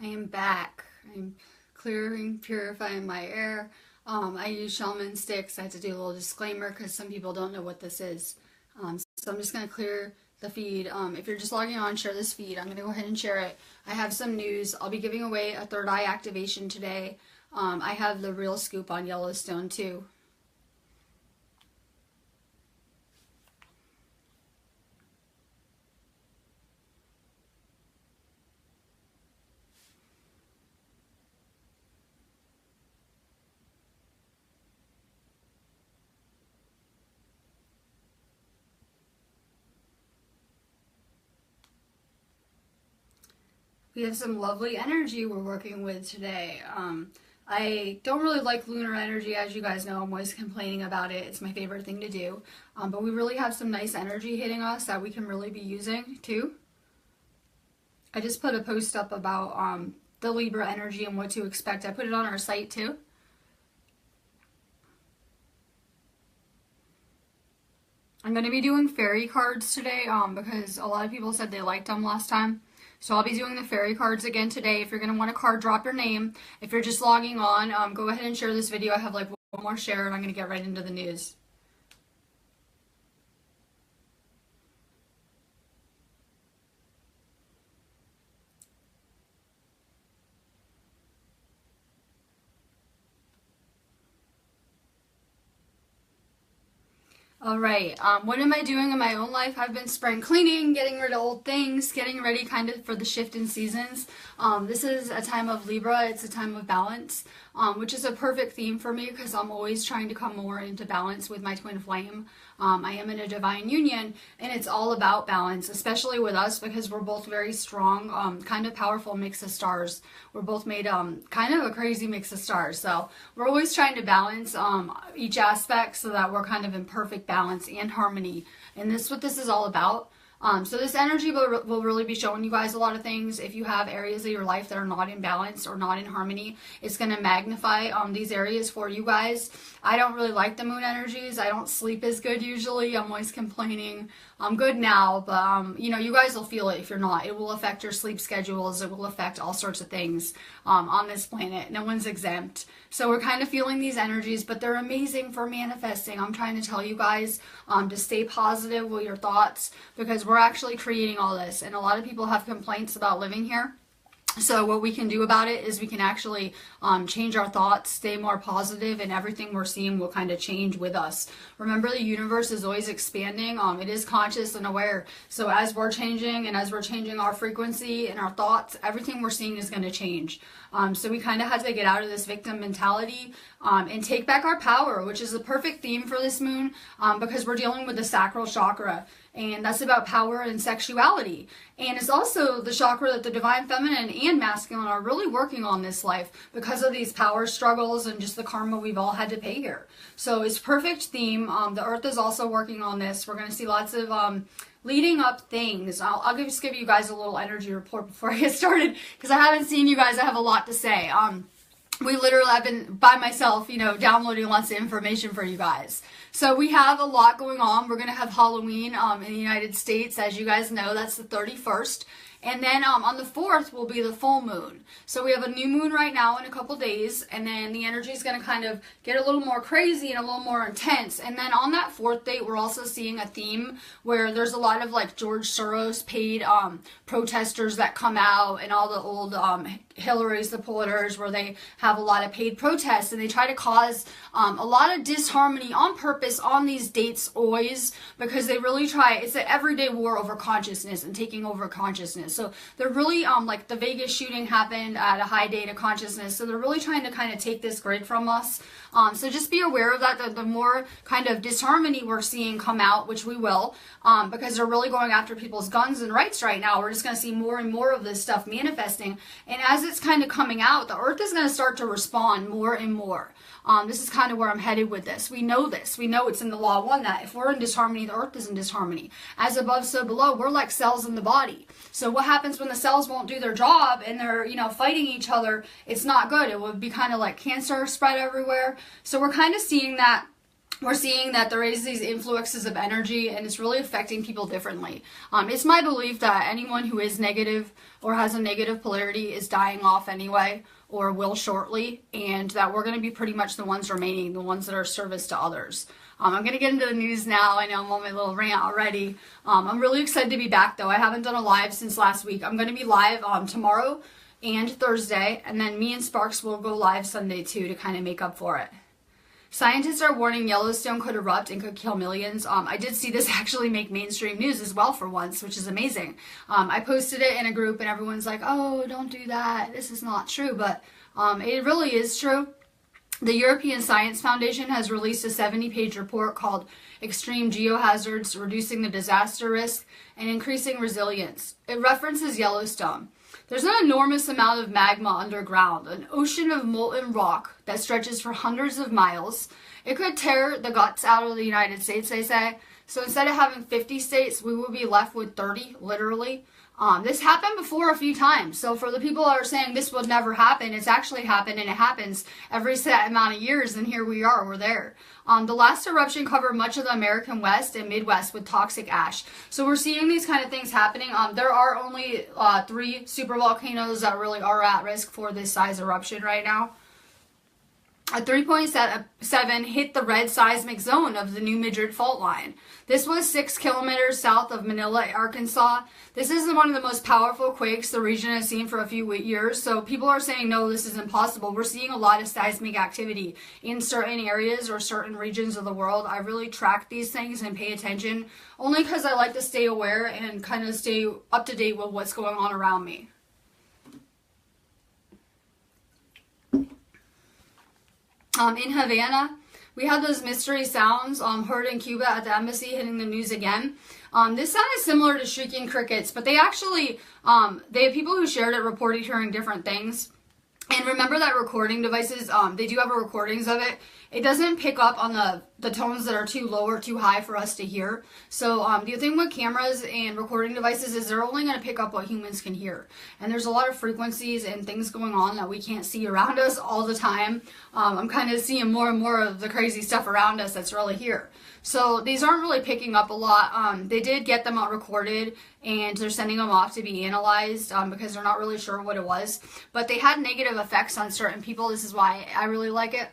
I am back. I'm clearing, purifying my air. I use shaman sticks. I have to do a little disclaimer because some people don't know what this is. So I'm just going to clear the feed. If you're just logging on, share this feed. I'm going to go ahead and share it. I have some news. I'll be giving away a third eye activation today. I have the real scoop on Yellowstone too. We have some lovely energy we're working with today. I don't really like lunar energy, as you guys know. I'm always complaining about it. It's my favorite thing to do. But we really have some nice energy hitting us that we can really be using too. I just put a post up about the Libra energy and what to expect. I put it on our site too. I'm going to be doing fairy cards today because a lot of people said they liked them last time. So I'll be doing the fairy cards again today. If you're going to want a card, drop your name. If you're just logging on, go ahead and share this video. I have like one more share and I'm going to get right into the news. All right, what am I doing in my own life? I've been spring cleaning, getting rid of old things, getting ready kind of for the shift in seasons. This is a time of Libra. It's a time of balance, which is a perfect theme for me because I'm always trying to come more into balance with my twin flame. I am in a divine union, and it's all about balance, especially with us because we're both very strong, kind of powerful mix of stars. We're both made kind of a crazy mix of stars. So we're always trying to balance each aspect so that we're kind of in perfect balance and harmony. And this is what this is all about. So this energy will really be showing you guys a lot of things. If you have areas of your life that are not in balance or not in harmony, it's going to magnify these areas for you guys. I don't really like the moon energies. I don't sleep as good usually. I'm always complaining. I'm good now, but you know, you guys will feel it if you're not. It will affect your sleep schedules. It will affect all sorts of things on this planet. No one's exempt. So we're kind of feeling these energies, but they're amazing for manifesting. I'm trying to tell you guys to stay positive with your thoughts because we're actually creating all this. And a lot of people have complaints about living here. So what we can do about it is we can actually change our thoughts, stay more positive, and everything we're seeing will kind of change with us. Remember, the universe is always expanding. It is conscious and aware. So as we're changing and as we're changing our frequency and our thoughts, everything we're seeing is going to change. So we kind of have to get out of this victim mentality and take back our power, which is the perfect theme for this moon because we're dealing with the sacral chakra. And that's about power and sexuality. And it's also the chakra that the divine feminine and masculine are really working on this life because of these power struggles and just the karma we've all had to pay here. So it's perfect theme. The earth is also working on this. We're going to see lots of leading up things. I'll just give you guys a little energy report before I get started because I haven't seen you guys. I have a lot to say. We literally have been by myself, you know, downloading lots of information for you guys. So we have a lot going on. We're going to have Halloween in the United States. As you guys know, that's the 31st. And then on the 4th will be the full moon. So we have a new moon right now in a couple days. And then the energy is going to kind of get a little more crazy and a little more intense. And then on that 4th date, we're also seeing a theme where there's a lot of like George Soros paid protesters that come out and all the old Hillary supporters where they have a lot of paid protests and they try to cause a lot of disharmony on purpose on these dates always because they really try. It's an everyday war over consciousness and taking over consciousness. So they're really like the Vegas shooting happened at a high date of consciousness. So they're really trying to kind of take this grid from us. So just be aware of that. The more kind of disharmony we're seeing come out, which we will, because they're really going after people's guns and rights right now. We're just going to see more and more of this stuff manifesting. And as it's kind of coming out, the earth is going to start to respond more and more. This is kind of where I'm headed with this. We know this. We know it's in the law of one that if we're in disharmony, the earth is in disharmony. As above, so below. We're like cells in the body. So what happens when the cells won't do their job and they're, you know, fighting each other? It's not good. It would be kind of like cancer spread everywhere. So we're kind of seeing that we're seeing that there is these influxes of energy, and it's really affecting people differently. It's my belief that anyone who is negative or has a negative polarity is dying off anyway, or will shortly, and that we're going to be pretty much the ones remaining, the ones that are service to others. I'm going to get into the news now. I know I'm on my little rant already. I'm really excited to be back, though. I haven't done a live since last week. I'm going to be live tomorrow and Thursday, and then me and Sparks will go live Sunday too to kind of make up for it. Scientists are warning Yellowstone could erupt and could kill millions. I did see this actually make mainstream news as well for once, which is amazing. I posted it in a group and everyone's like, oh, don't do that. This is not true, but it really is true. The European Science Foundation has released a 70-page report called Extreme Geohazards, Reducing the Disaster Risk and Increasing Resilience. It references Yellowstone. There's an enormous amount of magma underground, an ocean of molten rock that stretches for hundreds of miles. It could tear the guts out of the United States, they say. So instead of having 50 states, we will be left with 30, literally. This happened before a few times. So for the people that are saying this would never happen, it's actually happened, and it happens every set amount of years, and here we are, we're there. The last eruption covered much of the American West and Midwest with toxic ash. So we're seeing these kind of things happening. There are only 3 supervolcanoes that really are at risk for this size eruption right now. A 3.7 hit the red seismic zone of the New Madrid fault line. This was 6 kilometers south of Manila, Arkansas. This is one of the most powerful quakes the region has seen for a few years, so people are saying, no, this is impossible. We're seeing a lot of seismic activity in certain areas or certain regions of the world. I really track these things and pay attention, only because I like to stay aware and kind of stay up to date with what's going on around me. In Havana, we had those mystery sounds heard in Cuba at the embassy hitting the news again. This sounded similar to shrieking crickets, but they actually, they have people who shared it reported hearing different things. And remember that recording devices, they do have recordings of it. It doesn't pick up on the tones that are too low or too high for us to hear. So the thing with cameras and recording devices is they're only going to pick up what humans can hear. And there's a lot of frequencies and things going on that we can't see around us all the time. I'm kind of seeing more and more of the crazy stuff around us that's really here. So these aren't really picking up a lot. They did get them out recorded, and they're sending them off to be analyzed because they're not really sure what it was. But they had negative effects on certain people. This is why I really like it.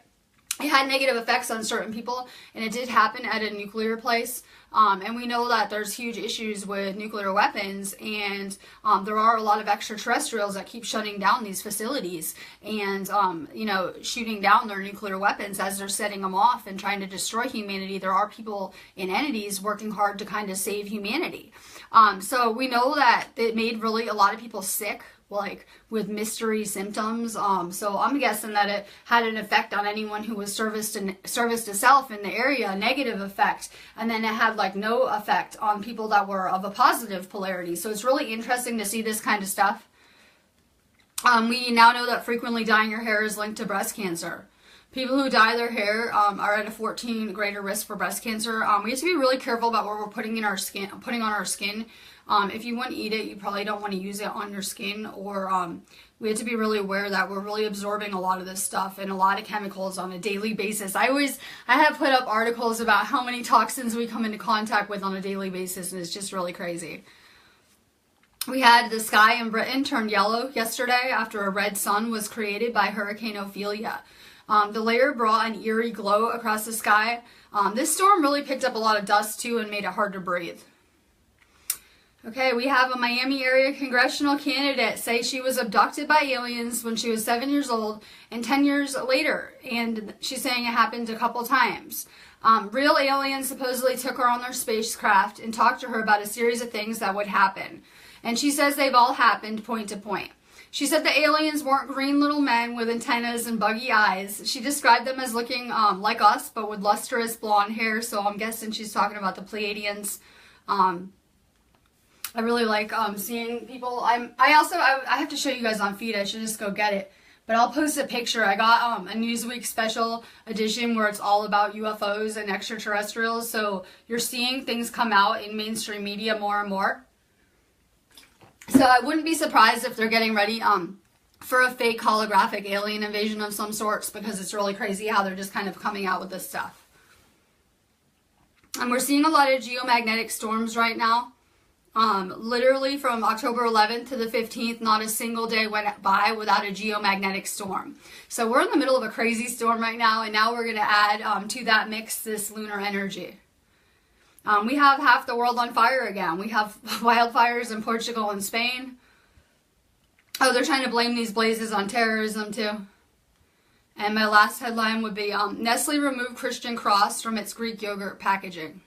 It had negative effects on certain people, and it did happen at a nuclear place. And we know that there's huge issues with nuclear weapons, and there are a lot of extraterrestrials that keep shutting down these facilities and, you know, shooting down their nuclear weapons as they're setting them off and trying to destroy humanity. There are people and entities working hard to kind of save humanity. So we know that it made really a lot of people sick, like with mystery symptoms. So I'm guessing that it had an effect on anyone who was service to self in the area, a negative effect, and then it had like no effect on people that were of a positive polarity. So it's really interesting to see this kind of stuff. We now know that frequently dyeing your hair is linked to breast cancer. People who dye their hair are at a 14 greater risk for breast cancer. We have to be really careful about what we're putting on our skin. If you want to eat it, you probably don't want to use it on your skin, or we have to be really aware that we're really absorbing a lot of this stuff and a lot of chemicals on a daily basis. I have put up articles about how many toxins we come into contact with on a daily basis, and it's just really crazy. We had the sky in Britain turn yellow yesterday after a red sun was created by Hurricane Ophelia. The layer brought an eerie glow across the sky. This storm really picked up a lot of dust too and made it hard to breathe. Okay, we have a Miami area congressional candidate say she was abducted by aliens when she was 7 years old and 10 years later, and she's saying it happened a couple times. Real aliens supposedly took her on their spacecraft and talked to her about a series of things that would happen. And she says they've all happened point to point. She said the aliens weren't green little men with antennas and buggy eyes. She described them as looking like us, but with lustrous blonde hair, so I'm guessing she's talking about the Pleiadians. I really like seeing people. I have to show you guys on feed. I should just go get it. But I'll post a picture. I got a Newsweek special edition where it's all about UFOs and extraterrestrials. So you're seeing things come out in mainstream media more and more. So I wouldn't be surprised if they're getting ready for a fake holographic alien invasion of some sorts, because it's really crazy how they're just kind of coming out with this stuff. And we're seeing a lot of geomagnetic storms right now. Literally from October 11th to the 15th, not a single day went by without a geomagnetic storm. So we're in the middle of a crazy storm right now, and now we're going to add to that mix this lunar energy. We have half the world on fire again. We have wildfires in Portugal and Spain. Oh, they're trying to blame these blazes on terrorism too. And my last headline would be, Nestle removed Christian Cross from its Greek yogurt packaging.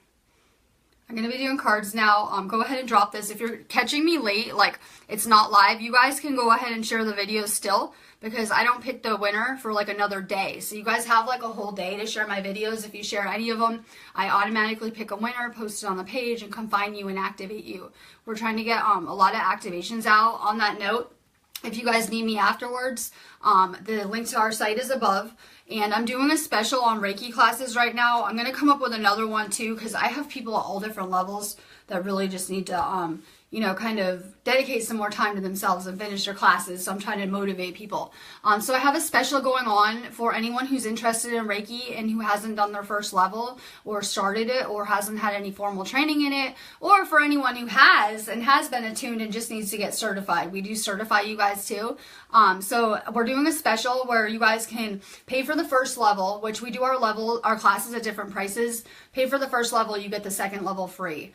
I'm going to be doing cards now. Go ahead and drop this. If you're catching me late, like it's not live, you guys can go ahead and share the video still, because I don't pick the winner for like another day. So you guys have like a whole day to share my videos. If you share any of them, I automatically pick a winner, post it on the page, and come find you and activate you. We're trying to get a lot of activations out. On that note, if you guys need me afterwards, the link to our site is above. And I'm doing a special on Reiki classes right now. I'm going to come up with another one too, because I have people at all different levels that really just need to, you know, kind of dedicate some more time to themselves and finish their classes. So I'm trying to motivate people. So I have a special going on for anyone who's interested in Reiki and who hasn't done their first level or started it or hasn't had any formal training in it, or for anyone who has and has been attuned and just needs to get certified. We do certify you guys too. So we're doing a special where you guys can pay for the first level, which we do our classes at different prices. Pay for the first level, you get the second level free.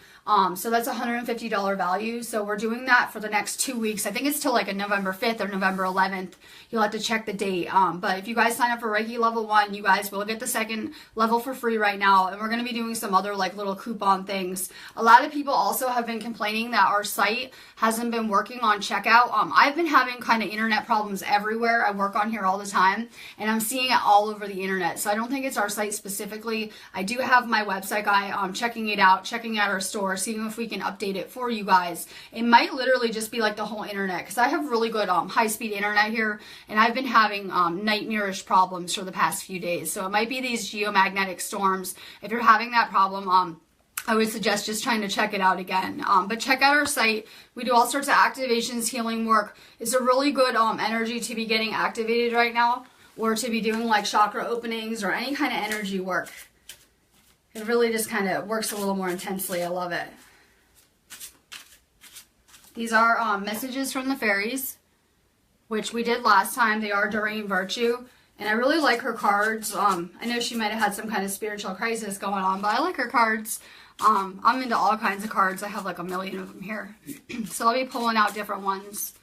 So that's a $150 value. So we're doing that for the next 2 weeks. I think it's till like a November 5th or November 11th. You'll have to check the date. But if you guys sign up for Reiki level 1, you guys will get the second level for free right now. And we're going to be doing some other like little coupon things. A lot of people also have been complaining that our site hasn't been working on checkout. I've been having kind of internet problems everywhere. I work on here all the time, and I'm seeing it all over the internet. So I don't think it's our site specifically. I do have my website guy checking it out, checking out our store, seeing if we can update it for you guys. It might literally just be like the whole internet, because I have really good high-speed internet here, and I've been having nightmarish problems for the past few days. So it might be these geomagnetic storms. If you're having that problem, I would suggest just trying to check it out again. But check out our site. We do all sorts of activations, healing work. It's a really good energy to be getting activated right now, or to be doing like chakra openings or any kind of energy work. It really just kind of works a little more intensely. I love it. These are messages from the fairies, which we did last time. They are Doreen Virtue. And I really like her cards. I know she might have had some kind of spiritual crisis going on, but I like her cards. I'm into all kinds of cards. I have like a million of them here. So I'll be pulling out different ones.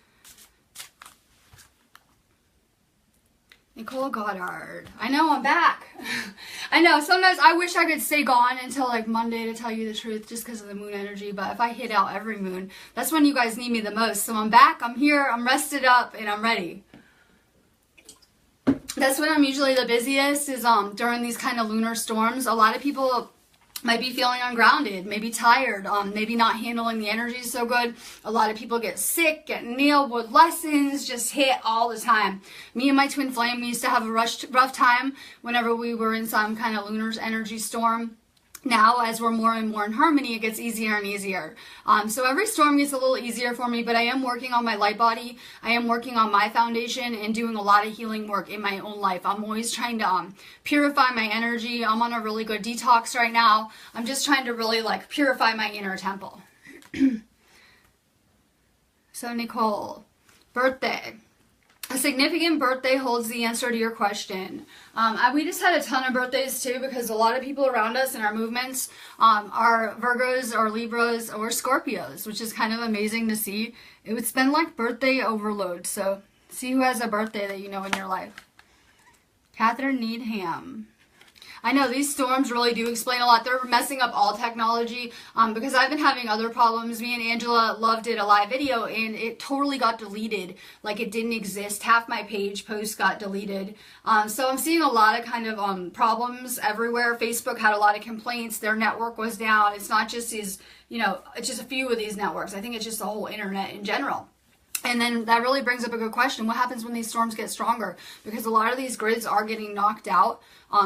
Nicole Goddard. I know, I'm back. I know, sometimes I wish I could stay gone until like Monday, to tell you the truth, just because of the moon energy. But if I hit out every moon, that's when you guys need me the most. So I'm back, I'm here, I'm rested up, and I'm ready. That's when I'm usually the busiest, is during these kind of lunar storms. A lot of people might be feeling ungrounded, maybe tired, maybe not handling the energy so good. A lot of people get sick, get nailed with lessons, just hit all the time. Me and my twin flame, we used to have a rough time whenever we were in some kind of lunar energy storm. Now, as we're more and more in harmony, it gets easier and easier. So every storm gets a little easier for me, but I am working on my light body. I am working on my foundation and doing a lot of healing work in my own life. I'm always trying to purify my energy. I'm on a really good detox right now. I'm just trying to really like purify my inner temple. So Nicole, birthday. A significant birthday holds the answer to your question. We just had a ton of birthdays too, because a lot of people around us in our movements are Virgos or Libras or Scorpios, which is kind of amazing to see. It's been like birthday overload. So see who has a birthday that you know in your life. Catherine Needham. I know these storms really do explain a lot. They're messing up all technology because I've been having other problems. Me and Angela Love did a live video and it totally got deleted. Like it didn't exist. Half my page post got deleted. So I'm seeing a lot of kind of problems everywhere. Facebook had a lot of complaints. Their network was down. It's not just these, you know, it's just a few of these networks. I think it's just the whole internet in general. And then that really brings up a good question. What happens when these storms get stronger? Because a lot of these grids are getting knocked out.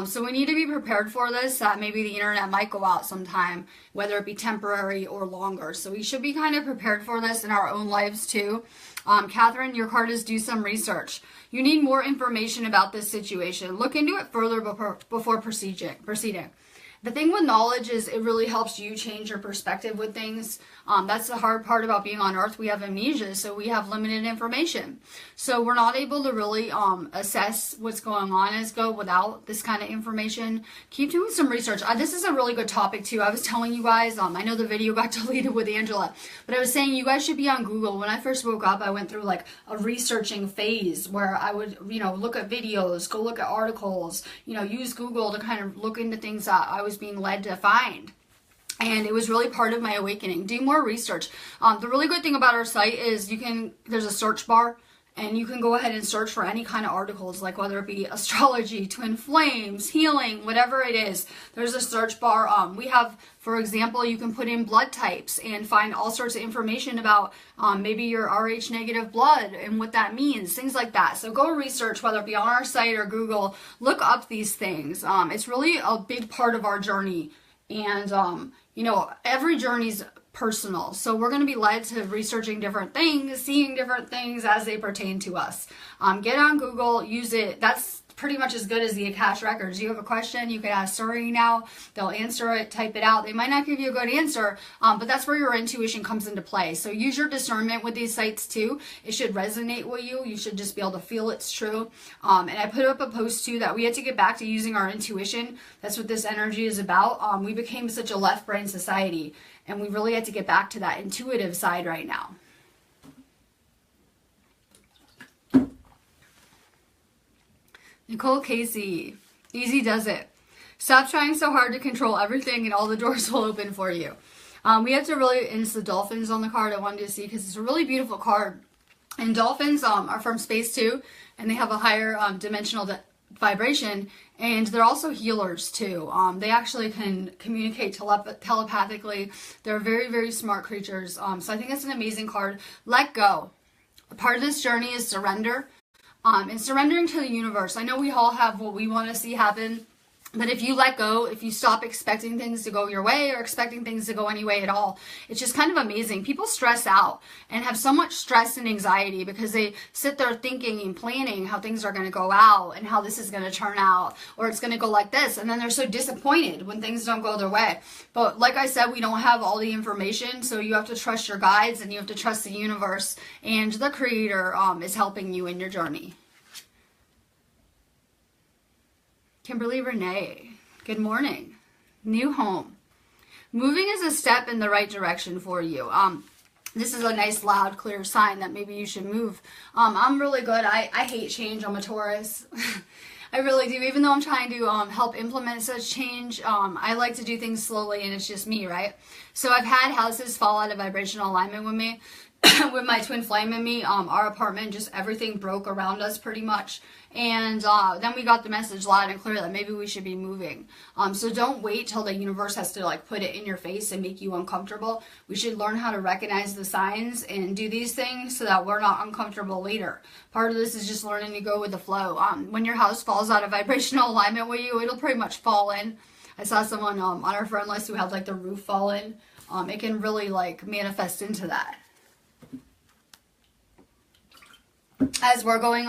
So we need to be prepared for this, that maybe the internet might go out sometime, whether it be temporary or longer. So we should be kind of prepared for this in our own lives too. Catherine, your card is do some research. You need more information about this situation. Look into it further before proceeding. The thing with knowledge is it really helps you change your perspective with things. That's the hard part about being on Earth. We have amnesia, so we have limited information. So we're not able to really assess what's going on as go without this kind of information. Keep doing some research. This is a really good topic too. I was telling you guys, I know the video got deleted with Angela, but I was saying you guys should be on Google. When I first woke up, I went through like a researching phase where I would, look at videos, go look at articles, use Google to kind of look into things that I was being led to find. And it was really part of my awakening. Do more research. The really good thing about our site is there's a search bar, and you can go ahead and search for any kind of articles, like whether it be astrology, twin flames, healing, whatever it is. There's a search bar. We have, for example, you can put in blood types and find all sorts of information about maybe your Rh negative blood and what that means, things like that. So go research, whether it be on our site or Google. Look up these things. It's really a big part of our journey. And, every journey's personal. So we're going to be led to researching different things, seeing different things as they pertain to us. Get on Google, use it. That's pretty much as good as the Akash records. You have a question, you can ask Suri now. They'll answer it, type it out. They might not give you a good answer, but that's where your intuition comes into play. So use your discernment with these sites too. It should resonate with you. You should just be able to feel it's true. And I put up a post too that we had to get back to using our intuition. That's what this energy is about. We became such a left brain society, and we really had to get back to that intuitive side right now. Nicole Casey, easy does it. Stop trying so hard to control everything and all the doors will open for you. We have to really, and it's the dolphins on the card I wanted to see because it's a really beautiful card. And dolphins are from space too, and they have a higher dimensional vibration, and they're also healers too. They actually can communicate telepathically. They're very, very smart creatures. So I think it's an amazing card. Let go. A part of this journey is surrender. And surrendering to the universe. I know we all have what we want to see happen, but if you let go, if you stop expecting things to go your way or expecting things to go any way at all, it's just kind of amazing. People stress out and have so much stress and anxiety because they sit there thinking and planning how things are going to go out and how this is going to turn out, or it's going to go like this, and then they're so disappointed when things don't go their way. But like I said, we don't have all the information, so you have to trust your guides and you have to trust the universe, and the creator is helping you in your journey. Kimberly Renee, good morning. New home. Moving is a step in the right direction for you. This is a nice, loud, clear sign that maybe you should move. I'm really good. I hate change. I'm a Taurus. I really do. Even though I'm trying to help implement such change, I like to do things slowly, and it's just me, right? So I've had houses fall out of vibrational alignment with me. With my twin flame and me, our apartment, just everything broke around us pretty much. And then we got the message loud and clear that maybe we should be moving. So don't wait till the universe has to like put it in your face and make you uncomfortable. We should learn how to recognize the signs and do these things so that we're not uncomfortable later. Part of this is just learning to go with the flow. When your house falls out of vibrational alignment with you, it'll pretty much fall in. I saw someone on our friend list who had like the roof fall in. It can really like manifest into that. As we're going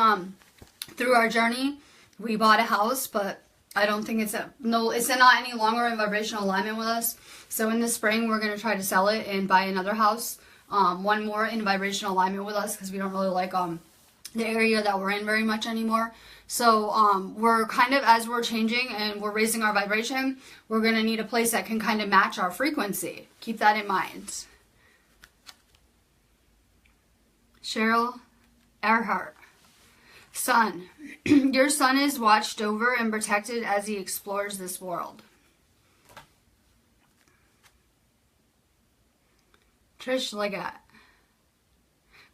through our journey, we bought a house, but I don't think it's not any longer in vibrational alignment with us. So in the spring, we're going to try to sell it and buy another house, one more in vibrational alignment with us, because we don't really like the area that we're in very much anymore. So we're kind of, as we're changing and we're raising our vibration, we're going to need a place that can kind of match our frequency. Keep that in mind. Cheryl Earhart. Son. Your son is watched over and protected as he explores this world. Trish Leggett.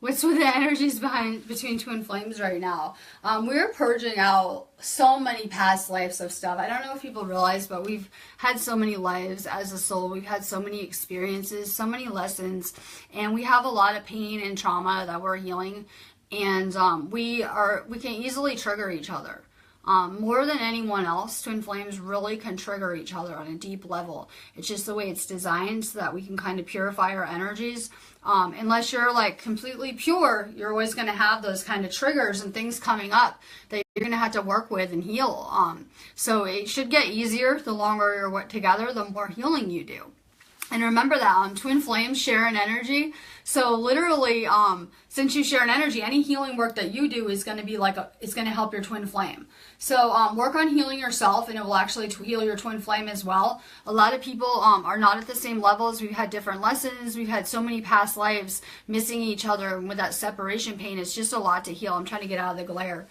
What's with the energies between twin flames right now? We're purging out so many past lives of stuff. I don't know if people realize, but we've had so many lives as a soul. We've had so many experiences, so many lessons, and we have a lot of pain and trauma that we're healing. And we can easily trigger each other. More than anyone else, twin flames really can trigger each other on a deep level. It's just the way it's designed so that we can kind of purify our energies. Unless you're like completely pure, you're always going to have those kind of triggers and things coming up that you're going to have to work with and heal. So it should get easier the longer you're together, the more healing you do. And remember that twin flames share an energy. So literally, since you share an energy, any healing work that you do is going to be it's going to help your twin flame. So work on healing yourself, and it will actually heal your twin flame as well. A lot of people are not at the same levels. We've had different lessons. We've had so many past lives missing each other, and with that separation pain, it's just a lot to heal. I'm trying to get out of the glare.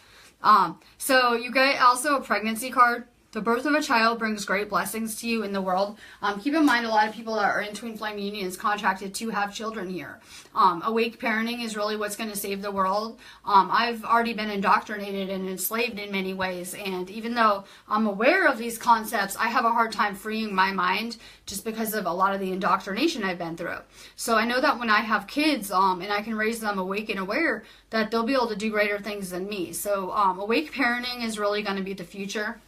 So you get also a pregnancy card. The birth of a child brings great blessings to you in the world. Keep in mind, a lot of people that are in twin flame unions contracted to have children here. Awake parenting is really what's going to save the world. I've already been indoctrinated and enslaved in many ways, and even though I'm aware of these concepts, I have a hard time freeing my mind just because of a lot of the indoctrination I've been through. So I know that when I have kids and I can raise them awake and aware, that they'll be able to do greater things than me. So awake parenting is really going to be the future.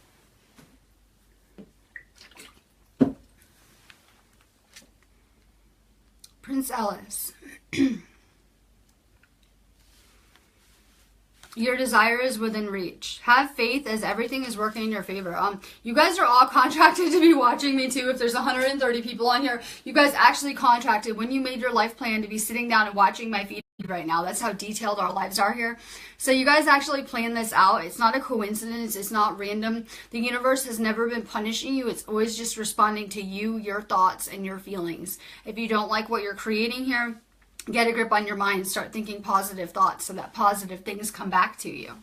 Prince Ellis. Your desire is within reach. Have faith as everything is working in your favor. You guys are all contracted to be watching me too. If there's 130 people on here, you guys actually contracted when you made your life plan to be sitting down and watching my feed right now. That's how detailed our lives are here. So you guys actually planned this out. It's not a coincidence. It's not random. The universe has never been punishing you. It's always just responding to you, your thoughts, and your feelings. If you don't like what you're creating here, get a grip on your mind. Start thinking positive thoughts so that positive things come back to you.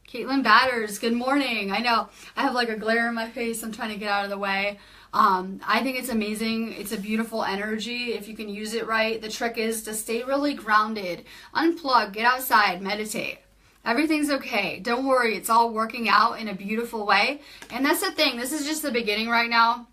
Caitlin Batters, good morning. I know I have like a glare in my face. I'm trying to get out of the way. I think it's amazing. It's a beautiful energy if you can use it right. The trick is to stay really grounded. Unplug, get outside, meditate. Everything's okay. Don't worry. It's all working out in a beautiful way. And that's the thing. This is just the beginning right now.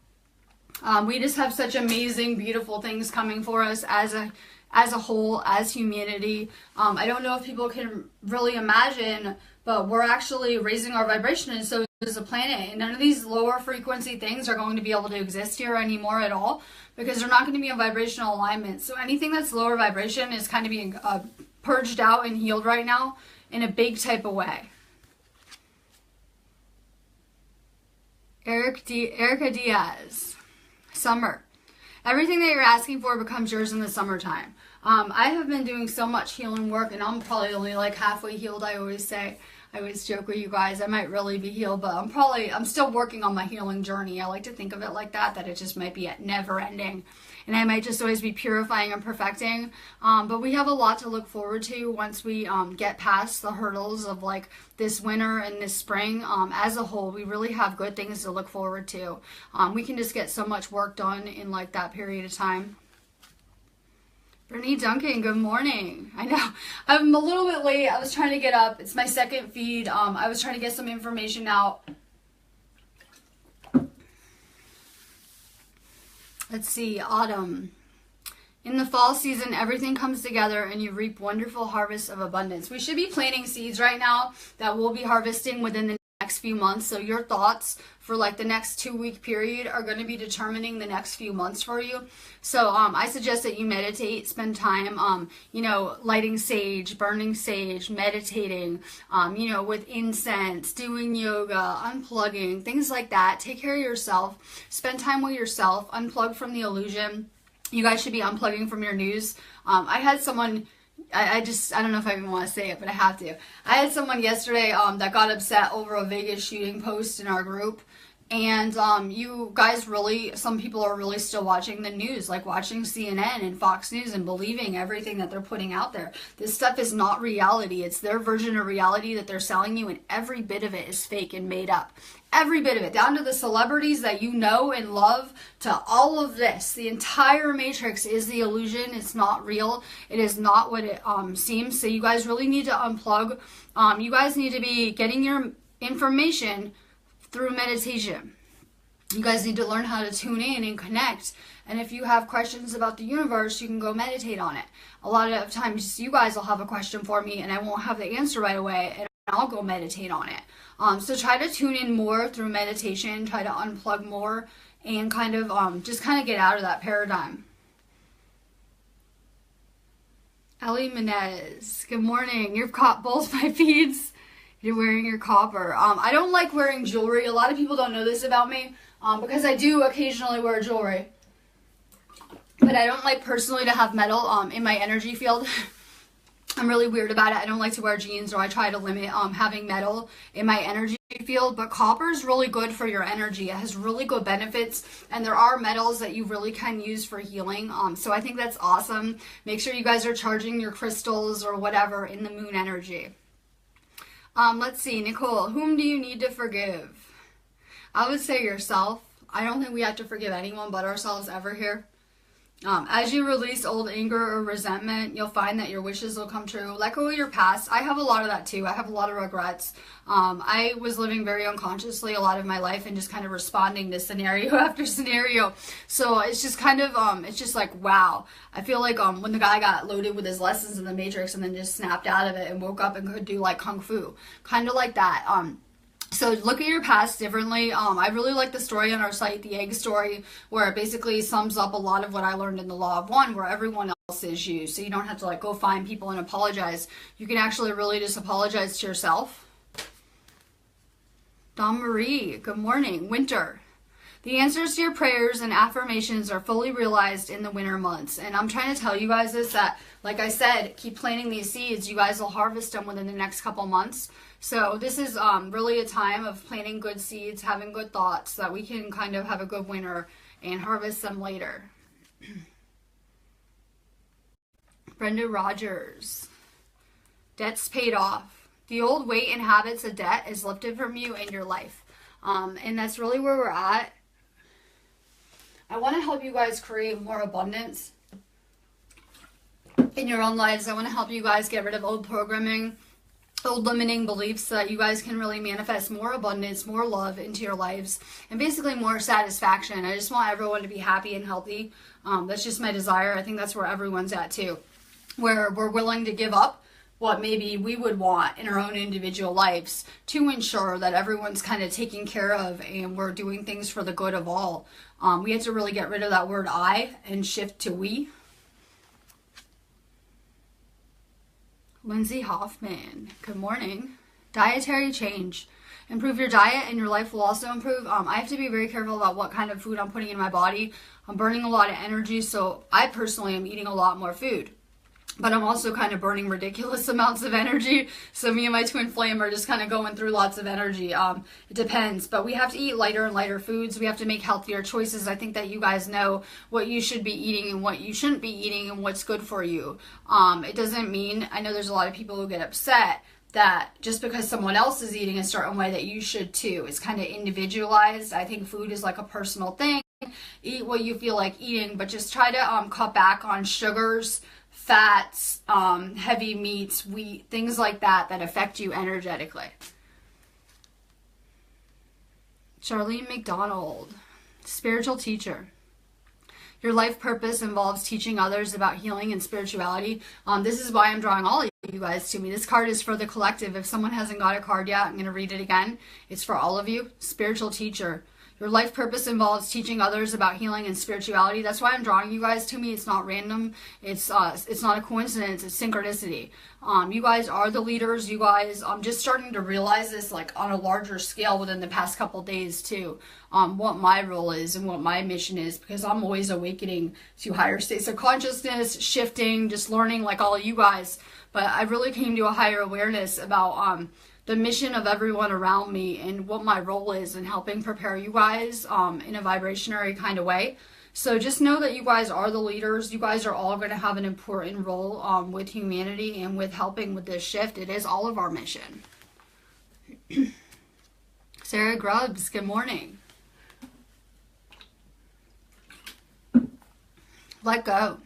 We just have such amazing, beautiful things coming for us as a whole, as humanity. I don't know if people can really imagine, but we're actually raising our vibration, and so is the planet. And none of these lower frequency things are going to be able to exist here anymore at all, because they're not going to be in vibrational alignment. So anything that's lower vibration is kind of being purged out and healed right now in a big type of way. Erica Diaz. Summer. Everything that you're asking for becomes yours in the summertime. I have been doing so much healing work, and I'm probably only like halfway healed. I always joke with you guys, I might really be healed, but I'm still working on my healing journey. I like to think of it like that it just might be never ending. And I might just always be purifying and perfecting. But we have a lot to look forward to once we get past the hurdles of like this winter and this spring. As a whole, we really have good things to look forward to. We can just get so much work done in like that period of time. Brittany Duncan, good morning. I know I'm a little bit late. I was trying to get up. It's my second feed. I was trying to get some information out. Let's see, autumn. In the fall season, everything comes together and you reap wonderful harvests of abundance. We should be planting seeds right now that we'll be harvesting within the next few months. So your thoughts for like the next 2-week period are going to be determining the next few months for you. So I suggest that you meditate, spend time, lighting sage, burning sage, meditating, with incense, doing yoga, unplugging, things like that. Take care of yourself. Spend time with yourself. Unplug from the illusion. You guys should be unplugging from your news. I had someone... I don't know if I even want to say it, but I have to. I had someone yesterday that got upset over a Vegas shooting post in our group. And you guys some people are really still watching the news, like watching CNN and Fox News and believing everything that they're putting out there. This stuff is not reality. It's their version of reality that they're selling you, and every bit of it is fake and made up. Every bit of it, down to the celebrities that you know and love, to all of this. The entire matrix is the illusion. It's not real. It is not what it seems. So you guys really need to unplug. You guys need to be getting your information through meditation. You guys need to learn how to tune in and connect. And if you have questions about the universe, you can go meditate on it. A lot of times you guys will have a question for me and I won't have the answer right away. And I'll go meditate on it. So try to tune in more through meditation, try to unplug more, and kind of just kind of get out of that paradigm. Ellie Menez, good morning. You've caught both my feeds. You're wearing your copper. I don't like wearing jewelry. A lot of people don't know this about me because I do occasionally wear jewelry. But I don't like personally to have metal in my energy field. I'm really weird about it. I don't like to wear jeans, or I try to limit having metal in my energy field. But copper is really good for your energy. It has really good benefits, and there are metals that you really can use for healing. So I think that's awesome. Make sure you guys are charging your crystals or whatever in the moon energy. Let's see, Nicole, whom do you need to forgive? I would say yourself. I don't think we have to forgive anyone but ourselves ever here. As you release old anger or resentment, you'll find that your wishes will come true. Let go of your past. I have a lot of that too. I have a lot of regrets. I was living very unconsciously a lot of my life and just kind of responding to scenario after scenario. So it's just kind of, it's just like, wow. I feel like when the guy got loaded with his lessons in the Matrix and then just snapped out of it and woke up and could do like Kung Fu. Kind of like that. So look at your past differently. I really like the story on our site, the egg story, where it basically sums up a lot of what I learned in the Law of One, where everyone else is you. So you don't have to like go find people and apologize. You can actually really just apologize to yourself. Dawn Marie, good morning. Winter. The answers to your prayers and affirmations are fully realized in the winter months. And I'm trying to tell you guys this, that, like I said, keep planting these seeds. You guys will harvest them within the next couple months. So this is really a time of planting good seeds, having good thoughts, so that we can kind of have a good winter and harvest them later. Brenda Rogers. Debt's paid off. The old weight and habits of debt is lifted from you in your life. And that's really where we're at. I want to help you guys create more abundance in your own lives. I want to help you guys get rid of old programming, old limiting beliefs, so that you guys can really manifest more abundance, more love into your lives, and basically more satisfaction. I just want everyone to be happy and healthy. That's just my desire. I think that's where everyone's at too, where we're willing to give up what maybe we would want in our own individual lives to ensure that everyone's kind of taken care of and we're doing things for the good of all. We have to really get rid of that word I and shift to we. Lindsay Hoffman, good morning. Dietary change. Improve your diet and your life will also improve. I have to be very careful about what kind of food I'm putting in my body. I'm burning a lot of energy, so I personally am eating a lot more food. But I'm also kind of burning ridiculous amounts of energy. So me and my twin flame are just kind of going through lots of energy. It depends. But we have to eat lighter and lighter foods. We have to make healthier choices. I think that you guys know what you should be eating and what you shouldn't be eating and what's good for you. It doesn't mean, I know there's a lot of people who get upset that just because someone else is eating a certain way that you should too. It's kind of individualized. I think food is like a personal thing. Eat what you feel like eating, but just try to cut back on sugars, fats, heavy meats, wheat, things like that that affect you energetically. Charlene McDonald, spiritual teacher. Your life purpose involves teaching others about healing and spirituality. This is why I'm drawing all of you guys to me. This card is for the collective. If someone hasn't got a card yet, I'm going to read it again. It's for all of you. Spiritual teacher. Your life purpose involves teaching others about healing and spirituality. That's why I'm drawing you guys to me. It's not random. It's not a coincidence. It's synchronicity. You guys are the leaders. You guys, I'm just starting to realize this like on a larger scale within the past couple days too. What my role is and what my mission is, because I'm always awakening to higher states of consciousness, shifting, just learning like all of you guys. But I really came to a higher awareness about the mission of everyone around me and what my role is in helping prepare you guys in a vibrationary kind of way. So just know that you guys are the leaders. You guys are all going to have an important role with humanity and with helping with this shift. It is all of our mission. Sarah Grubbs, good morning. Let go.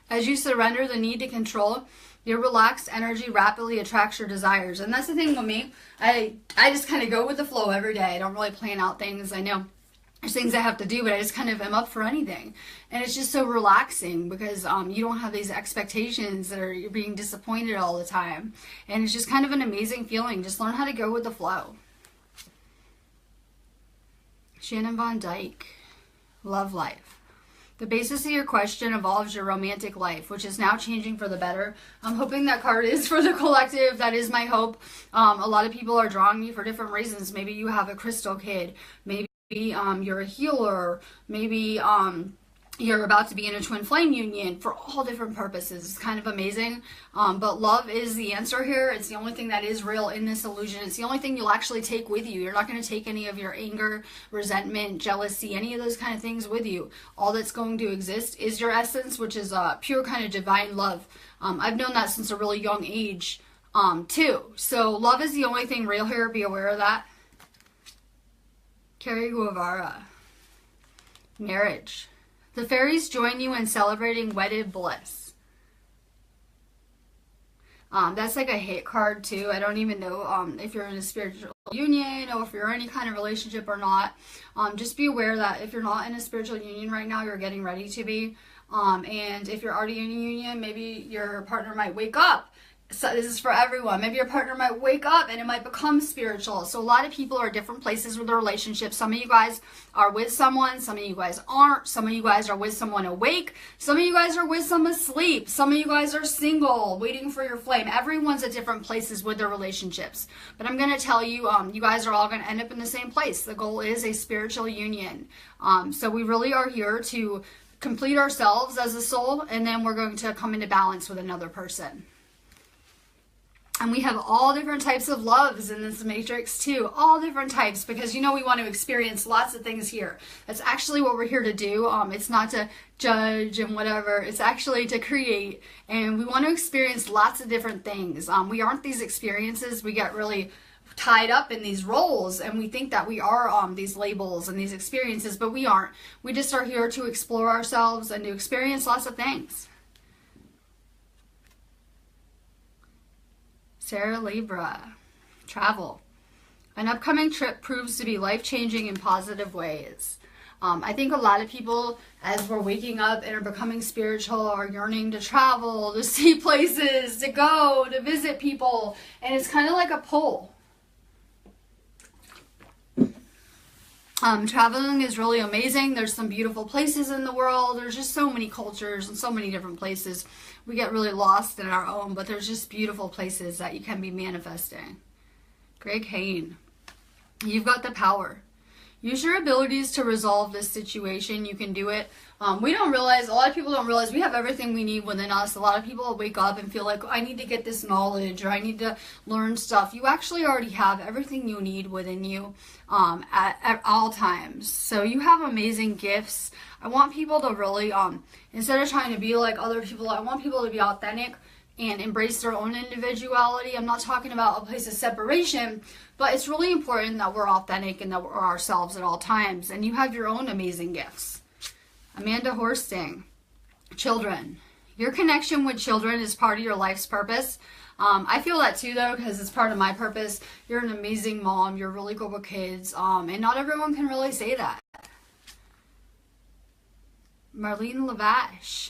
As you surrender the need to control, your relaxed energy rapidly attracts your desires. And that's the thing with me. I just kind of go with the flow every day. I don't really plan out things. I know there's things I have to do, but I just kind of am up for anything. And it's just so relaxing because you don't have these expectations that you're being disappointed all the time. And it's just kind of an amazing feeling. Just learn how to go with the flow. Shannon Von Dyke, love life. The basis of your question involves your romantic life, which is now changing for the better. I'm hoping that card is for the collective. That is my hope. A lot of people are drawing me for different reasons. Maybe you have a crystal kid. Maybe you're a healer. Maybe you're about to be in a twin flame union. For all different purposes. It's kind of amazing. But love is the answer here. It's the only thing that is real in this illusion. It's the only thing you'll actually take with you. You're not going to take any of your anger, resentment, jealousy, any of those kind of things with you. All that's going to exist is your essence, which is pure kind of divine love. I've known that since a really young age too. So love is the only thing real here. Be aware of that. Carrie Guevara. Marriage. The fairies join you in celebrating wedded bliss. That's like a hate card too. I don't even know if you're in a spiritual union or if you're in any kind of relationship or not. Just be aware that if you're not in a spiritual union right now, you're getting ready to be. And if you're already in a union, maybe your partner might wake up. So this is for everyone. Maybe your partner might wake up and it might become spiritual. So a lot of people are at different places with their relationships. Some of you guys are with someone. Some of you guys aren't. Some of you guys are with someone awake. Some of you guys are with someone asleep. Some of you guys are single, waiting for your flame. Everyone's at different places with their relationships. But I'm going to tell you, you guys are all going to end up in the same place. The goal is a spiritual union. So we really are here to complete ourselves as a soul, and then we're going to come into balance with another person. And we have all different types of loves in this matrix too. All different types, because we want to experience lots of things here. That's actually what we're here to do. It's not to judge and whatever. It's actually to create. And we want to experience lots of different things. We aren't these experiences. We get really tied up in these roles and we think that we are these labels and these experiences, but we aren't. We just are here to explore ourselves and to experience lots of things. Sarah Libra, travel. An upcoming trip proves to be life-changing in positive ways. I think a lot of people, as we're waking up and are becoming spiritual, are yearning to travel, to see places, to go, to visit people, and it's kind of like a pull. Traveling is really amazing. There's some beautiful places in the world. There's just so many cultures and so many different places. We get really lost in our own, but there's just beautiful places that you can be manifesting. Greg Hain, you've got the power. Use your abilities to resolve this situation. You can do it. We don't realize, a lot of people don't realize we have everything we need within us. A lot of people wake up and feel like, I need to get this knowledge or I need to learn stuff. You actually already have everything you need within you at all times. So you have amazing gifts. I want people to really, instead of trying to be like other people, I want people to be authentic and embrace their own individuality. I'm not talking about a place of separation, but it's really important that we're authentic and that we're ourselves at all times. And you have your own amazing gifts. Amanda Horsting, children. Your connection with children is part of your life's purpose. I feel that too, though, because it's part of my purpose. You're an amazing mom. You're really good with kids. And not everyone can really say that. Marlene Lavash,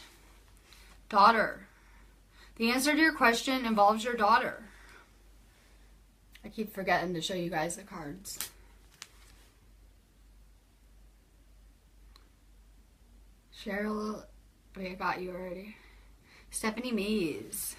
daughter. The answer to your question involves your daughter. I keep forgetting to show you guys the cards. Cheryl, wait, I got you already. Stephanie Mays.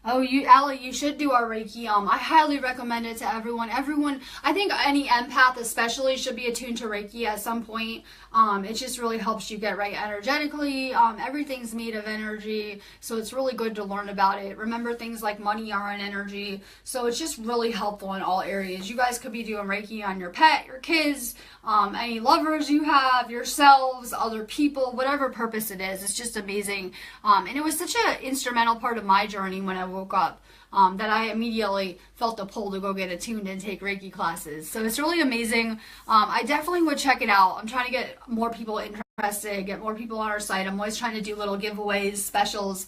Oh, Allie, you should do our Reiki. I highly recommend it to everyone. I think any empath especially should be attuned to Reiki at some point. It just really helps you get right energetically. Everything's made of energy, so it's really good to learn about it. Remember, things like money are an energy, so it's just really helpful in all areas. You guys could be doing Reiki on your pet, your kids, any lovers you have, yourselves, other people, whatever purpose it is. It's just amazing. And it was such an instrumental part of my journey when I woke up that I immediately felt the pull to go get attuned and take Reiki classes. So it's really amazing. I definitely would check it out. I'm trying to get more people interested, get more people on our site. I'm always trying to do little giveaways, specials.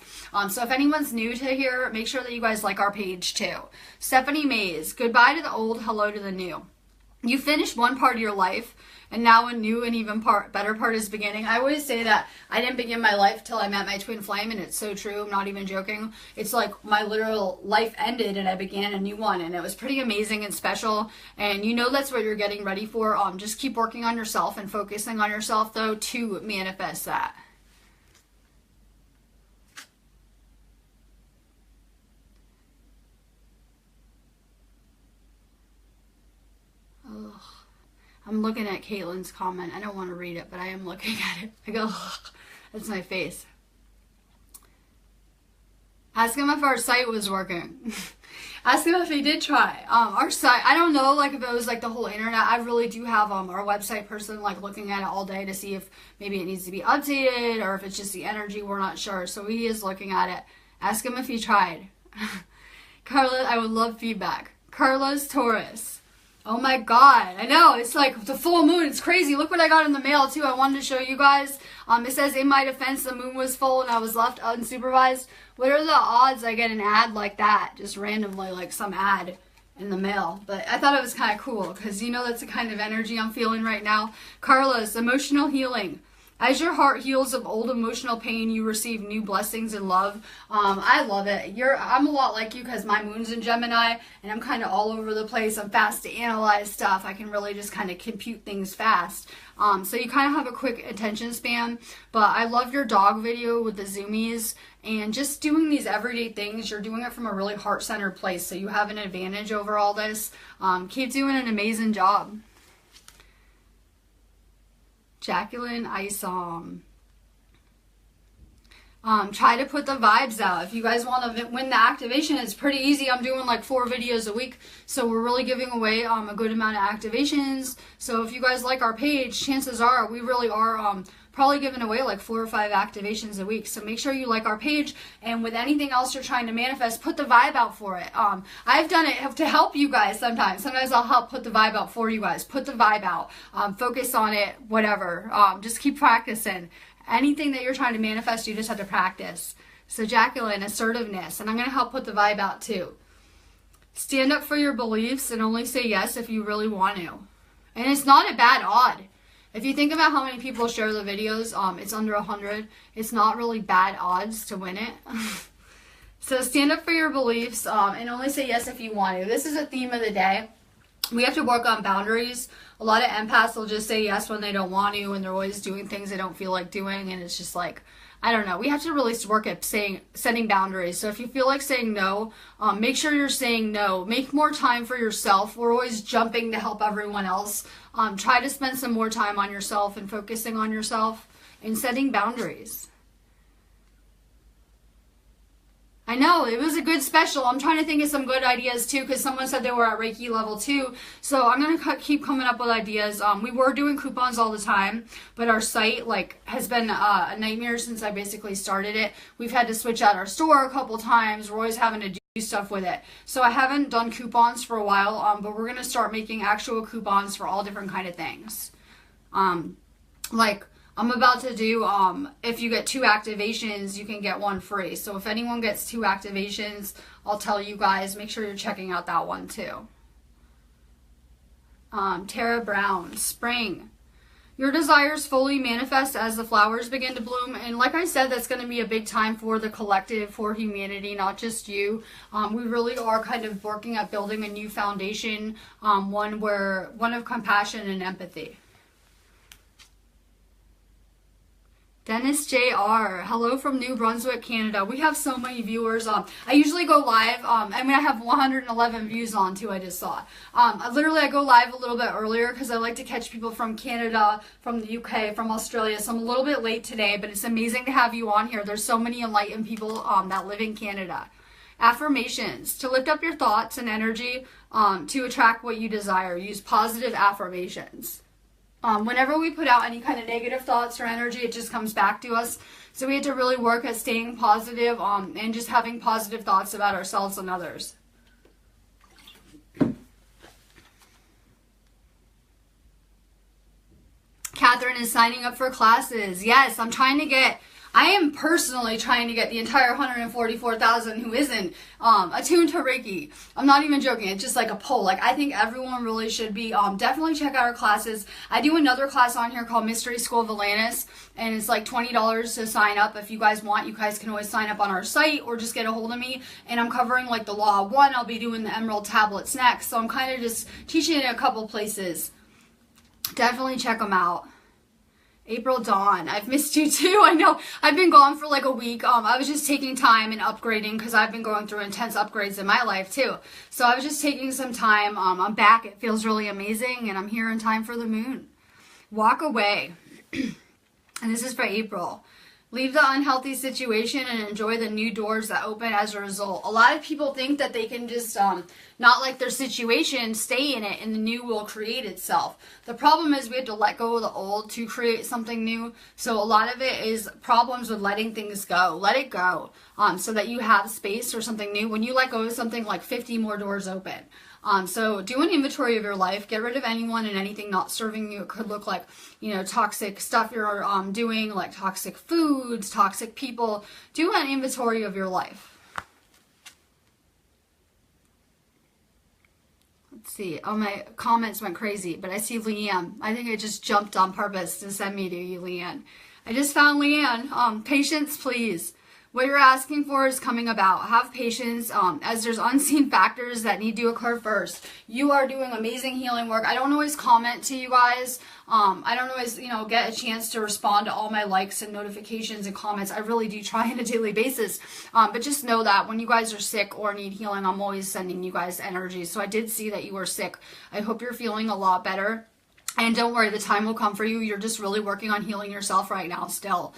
So if anyone's new to here, make sure that you guys like our page too. Stephanie Mays, goodbye to the old, hello to the new. You finished one part of your life, and now a new and even better part is beginning. I always say that I didn't begin my life till I met my twin flame, and it's so true. I'm not even joking. It's like my literal life ended and I began a new one, and it was pretty amazing and special. And you know that's what you're getting ready for. Just keep working on yourself and focusing on yourself, though, to manifest that. Ugh. I'm looking at Caitlin's comment. I don't want to read it, but I am looking at it. I go, ugh, that's my face. Ask him if our site was working. Ask him if he did try. Our site, I don't know, like if it was like the whole internet. I really do have our website person like looking at it all day to see if maybe it needs to be updated or if it's just the energy. We're not sure. So he is looking at it. Ask him if he tried. Carla, I would love feedback. Carla's Taurus. Oh my god, I know, it's like the full moon, it's crazy. Look what I got in the mail too, I wanted to show you guys. It says, in my defense, the moon was full and I was left unsupervised. What are the odds I get an ad like that? Just randomly, like some ad in the mail. But I thought it was kind of cool, because you know that's the kind of energy I'm feeling right now. Carlos, emotional healing. As your heart heals of old emotional pain, you receive new blessings and love. I love it. I'm a lot like you because my moon's in Gemini and I'm kind of all over the place. I'm fast to analyze stuff. I can really just kind of compute things fast. So you kind of have a quick attention span. But I love your dog video with the zoomies and just doing these everyday things. You're doing it from a really heart-centered place, so you have an advantage over all this. Keep doing an amazing job. Jacqueline Isom. Try to put the vibes out. If you guys want to win the activation, it's pretty easy. I'm doing like 4 videos a week, so we're really giving away a good amount of activations. So if you guys like our page, chances are we really are probably giving away like 4 or 5 activations a week. So make sure you like our page, and with anything else you're trying to manifest, put the vibe out for it. I've done it to help you guys sometimes. Sometimes I'll help put the vibe out for you guys. Put the vibe out. Focus on it, whatever. Just keep practicing. Anything that you're trying to manifest, you just have to practice. So Jacqueline, assertiveness, and I'm going to help put the vibe out too. Stand up for your beliefs and only say yes if you really want to. And it's not a bad odd. If you think about how many people share the videos, it's under 100. It's not really bad odds to win it. So stand up for your beliefs and only say yes if you want to. This is a theme of the day. We have to work on boundaries. A lot of empaths will just say yes when they don't want to, and they're always doing things they don't feel like doing, and it's just like, I don't know. We have to really work at setting boundaries. So if you feel like saying no, make sure you're saying no. Make more time for yourself. We're always jumping to help everyone else. Try to spend some more time on yourself and focusing on yourself and setting boundaries. I know, it was a good special. I'm trying to think of some good ideas too, because someone said they were at Reiki level 2. So I'm going to keep coming up with ideas. We were doing coupons all the time, but our site has been a nightmare since I basically started it. We've had to switch out our store a couple times. We're always having to do stuff with it. So I haven't done coupons for a while, but we're going to start making actual coupons for all different kind of things. I'm about to do, if you get 2 activations, you can get 1 free. So if anyone gets 2 activations, I'll tell you guys, make sure you're checking out that one too. Tara Brown, spring. Your desires fully manifest as the flowers begin to bloom. And like I said, that's going to be a big time for the collective, for humanity, not just you. We really are kind of working at building a new foundation, one of compassion and empathy. Dennis Jr. Hello from New Brunswick, Canada. We have so many viewers. I usually go live. I have 111 views on too, I just saw. I go live a little bit earlier because I like to catch people from Canada, from the UK, from Australia. So I'm a little bit late today, but it's amazing to have you on here. There's so many enlightened people that live in Canada. Affirmations. To lift up your thoughts and energy to attract what you desire. Use positive affirmations. Whenever we put out any kind of negative thoughts or energy, it just comes back to us. So we have to really work at staying positive and just having positive thoughts about ourselves and others. Catherine is signing up for classes. Yes, I'm trying to get I am personally trying to get the entire 144,000 who isn't attuned to Reiki. I'm not even joking. It's just like a poll. Like, I think everyone really should be. Definitely check out our classes. I do another class on here called Mystery School of Atlantis, and it's like $20 to sign up. If you guys want, you guys can always sign up on our site or just get a hold of me. And I'm covering like the Law of One. I'll be doing the Emerald Tablets next. So I'm kind of just teaching in a couple places. Definitely check them out. April Dawn, I've missed you too. I know I've been gone for like a week. I was just taking time and upgrading because I've been going through intense upgrades in my life too. So I was just taking some time. I'm back. It feels really amazing, and I'm here in time for the moon. Walk away. And this is for April. Leave the unhealthy situation and enjoy the new doors that open as a result. A lot of people think that they can just not like their situation, stay in it, and the new will create itself. The problem is we have to let go of the old to create something new. So a lot of it is problems with letting things go. Let it go so that you have space for something new. When you let go of something, like 50 more doors open. So do an inventory of your life. Get rid of anyone and anything not serving you. It could look like, you know, toxic stuff you're doing, like toxic foods, toxic people. Do an inventory of your life. Let's see. Oh, my comments went crazy, but I see Leanne. I think I just jumped on purpose to send me to you, Leanne. I just found Leanne. Patience, please. What you're asking for is coming about. Have patience, as there's unseen factors that need to occur first. You are doing amazing healing work. I don't always comment to you guys. I don't always, you know, get a chance to respond to all my likes and notifications and comments. I really do try on a daily basis. But just know that when you guys are sick or need healing, I'm always sending you guys energy. So I did see that you were sick. I hope you're feeling a lot better. And don't worry, the time will come for you. You're just really working on healing yourself right now still.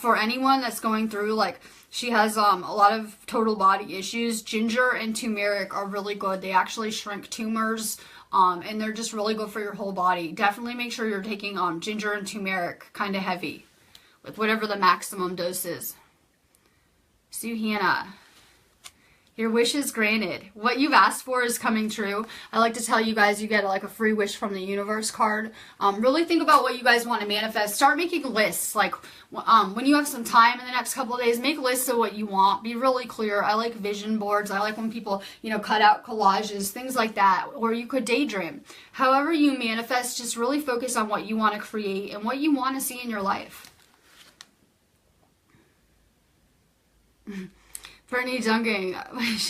For anyone that's going through, like, she has a lot of total body issues, ginger and turmeric are really good. They actually shrink tumors, and they're just really good for your whole body. Definitely make sure you're taking ginger and turmeric kind of heavy, with whatever the maximum dose is. Sue Hannah. Your wish is granted. What you've asked for is coming true. I like to tell you guys you get like a free wish from the universe card. Really think about what you guys want to manifest. Start making lists. Like when you have some time in the next couple of days, make lists of what you want. Be really clear. I like vision boards. I like when people, you know, cut out collages, things like that. Or you could daydream. However you manifest, just really focus on what you want to create and what you want to see in your life. Brittany Dunking,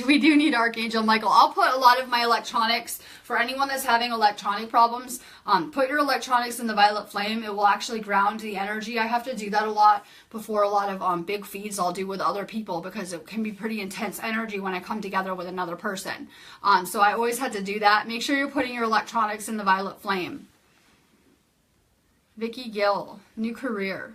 we do need Archangel Michael. I'll put a lot of my electronics, for anyone that's having electronic problems, put your electronics in the violet flame. It will actually ground the energy. I have to do that a lot before a lot of big feeds I'll do with other people, because it can be pretty intense energy when I come together with another person. So I always had to do that. Make sure you're putting your electronics in the violet flame. Vicky Gill, new career.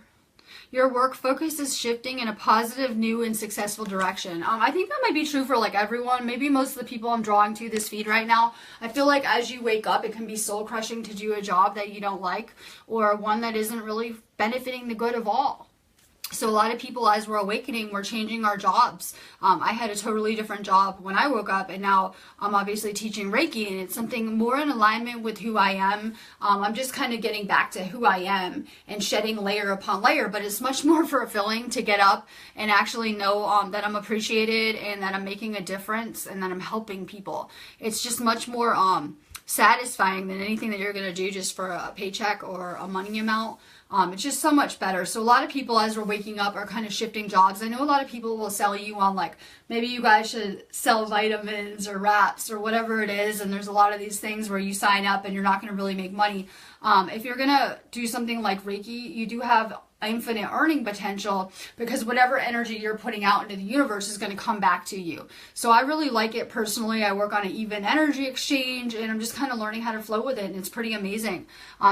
Your work focus is shifting in a positive, new, and successful direction. I think that might be true for like everyone. Maybe most of the people I'm drawing to this feed right now. I feel like as you wake up, it can be soul crushing to do a job that you don't like, or one that isn't really benefiting the good of all. So a lot of people, as we're awakening, we're changing our jobs. I had a totally different job when I woke up, and now I'm obviously teaching Reiki, and it's something more in alignment with who I am. I'm just kind of getting back to who I am and shedding layer upon layer, but it's much more fulfilling to get up and actually know that I'm appreciated and that I'm making a difference and that I'm helping people. It's just much more satisfying than anything that you're going to do just for a paycheck or a money amount. It's just so much better. So a lot of people, as we're waking up, are kind of shifting jobs. I know a lot of people will sell you on, like, maybe you guys should sell vitamins or wraps or whatever it is. And there's a lot of these things where you sign up and you're not going to really make money. If you're going to do something like Reiki, you do have infinite earning potential, because whatever energy you're putting out into the universe is going to come back to you. So I really like it personally. I work on an even energy exchange, and I'm just kind of learning how to flow with it, and it's pretty amazing.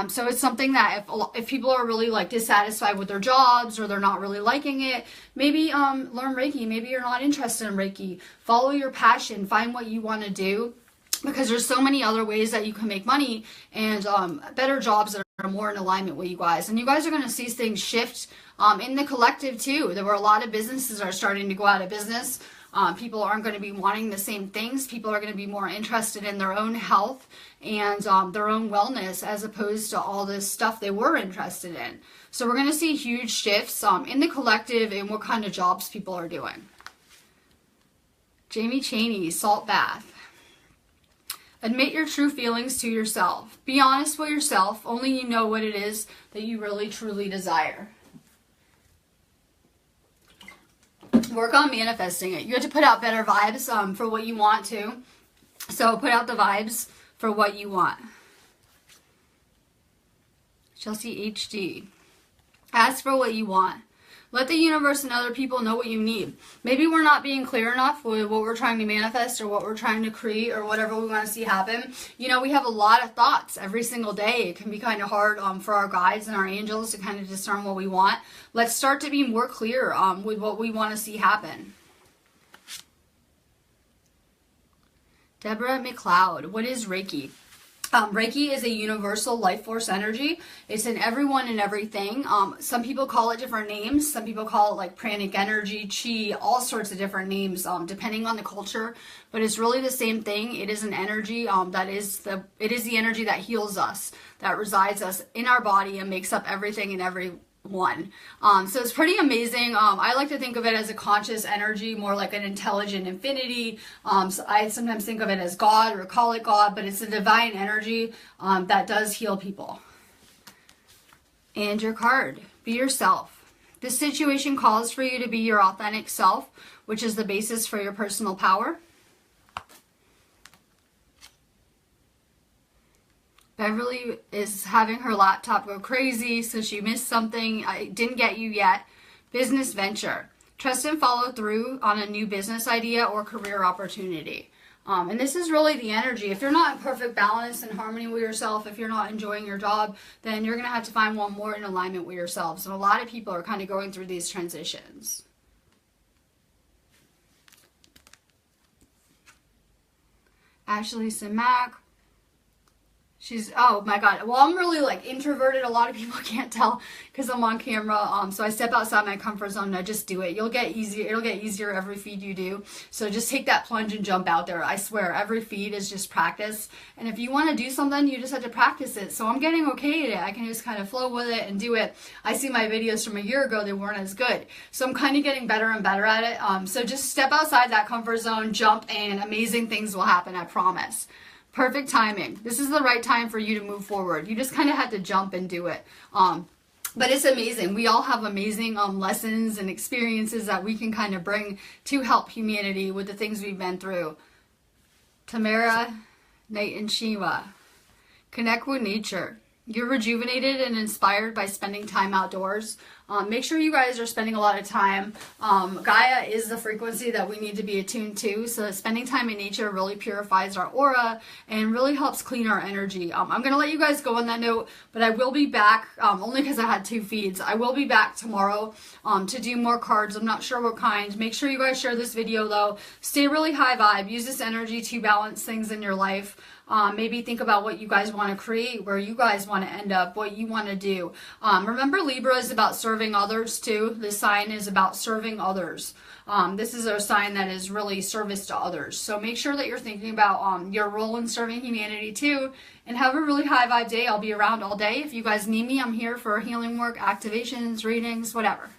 So it's something that if people are really like dissatisfied with their jobs, or they're not really liking it, maybe learn Reiki. Maybe you're not interested in Reiki. Follow your passion. Find what you want to do, because there's so many other ways that you can make money, and better jobs that are more in alignment with you guys. And you guys are going to see things shift in the collective too. There were a lot of businesses that are starting to go out of business. People aren't going to be wanting the same things. People are going to be more interested in their own health and their own wellness as opposed to all this stuff they were interested in. So we're going to see huge shifts in the collective in what kind of jobs people are doing. Jamie Chaney, salt bath. Admit your true feelings to yourself. Be honest with yourself. Only you know what it is that you really truly desire. Work on manifesting it. You have to put out better vibes for what you want to. So put out the vibes for what you want. Chelsea HD. Ask for what you want. Let the universe and other people know what you need. Maybe we're not being clear enough with what we're trying to manifest or what we're trying to create or whatever we want to see happen. You know, we have a lot of thoughts every single day. It can be kind of hard for our guides and our angels to kind of discern what we want. Let's start to be more clear with what we want to see happen. Deborah McLeod, what is Reiki? Reiki is a universal life force energy. It's in everyone and everything. Some people call it different names. Some people call it like pranic energy, chi, all sorts of different names, depending on the culture. But it's really the same thing. It is an energy it is the energy that heals us, that resides us in our body and makes up everything and everyone. So it's pretty amazing. I like to think of it as a conscious energy, more like an intelligent infinity. So I sometimes think of it as God or call it God, but it's a divine energy that does heal people. And your card, be yourself. This situation calls for you to be your authentic self, which is the basis for your personal power. Beverly is having her laptop go crazy, so she missed something. I didn't get you yet. Business venture. Trust and follow through on a new business idea or career opportunity. And this is really the energy. If you're not in perfect balance and harmony with yourself, if you're not enjoying your job, then you're going to have to find one more in alignment with yourselves. And a lot of people are kind of going through these transitions. Ashley Simak. She's, oh my God. Well, I'm really like introverted. A lot of people can't tell because I'm on camera. So I step outside my comfort zone and I just do it. It'll get easier every feed you do. So just take that plunge and jump out there. I swear every feed is just practice. And if you want to do something, you just have to practice it. So I'm getting okay at it. I can just kind of flow with it and do it. I see my videos from a year ago. They weren't as good. So I'm kind of getting better and better at it. So just step outside that comfort zone, jump, and amazing things will happen. I promise. Perfect timing. This is the right time for you to move forward. You just kind of have to jump and do it. But it's amazing. We all have amazing lessons and experiences that we can kind of bring to help humanity with the things we've been through. Tamara, Nate, and Shiva. Connect with nature. You're rejuvenated and inspired by spending time outdoors. Make sure you guys are spending a lot of time. Gaia is the frequency that we need to be attuned to. So spending time in nature really purifies our aura and really helps clean our energy. I'm going to let you guys go on that note, but I will be back only because I had 2 feeds. I will be back tomorrow to do more cards. I'm not sure what kind. Make sure you guys share this video though. Stay really high vibe. Use this energy to balance things in your life. Maybe think about what you guys want to create, where you guys want to end up, what you want to do. Remember, Libra is about serving others too. This sign is about serving others. This is a sign that is really service to others. So make sure that you're thinking about your role in serving humanity too. And have a really high vibe day. I'll be around all day. If you guys need me, I'm here for healing work, activations, readings, whatever.